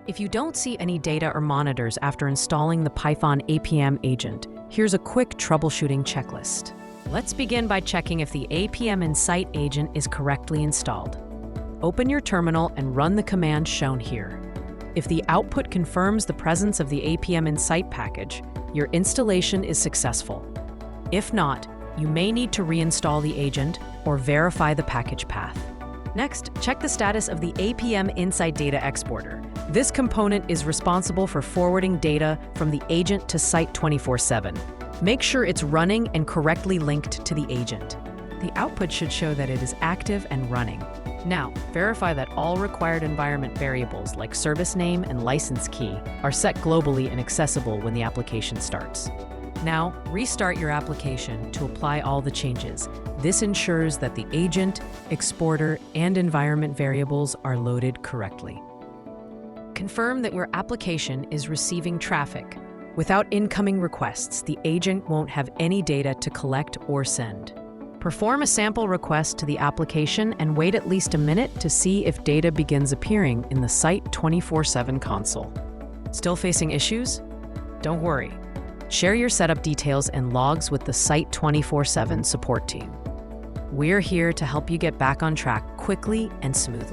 If you don't see any data or monitors after installing the Python APM Agent, here's a quick troubleshooting checklist. Let's begin by checking if the APM in Site agent is correctly installed. Open your terminal and run the command shown here. If the output confirms the presence of the APM in Site package, your installation is successful. If not, you may need to reinstall the agent or verify the package path. Next, check the status of the APM Insight Data Exporter. This component is responsible for forwarding data from the agent to Site24x7. Make sure it's running and correctly linked to the agent. The output should show that it is active and running. Now, verify that all required environment variables like service name and license key are set globally and accessible when the application starts. Now, restart your application to apply all the changes. This ensures that the agent, exporter, and environment variables are loaded correctly. Confirm that your application is receiving traffic. Without incoming requests, the agent won't have any data to collect or send. Perform a sample request to the application and wait at least a minute to see if data begins appearing in the Site24x7 console. Still facing issues? Don't worry. Share your setup details and logs with the Site24x7 support team. We're here to help you get back on track quickly and smoothly.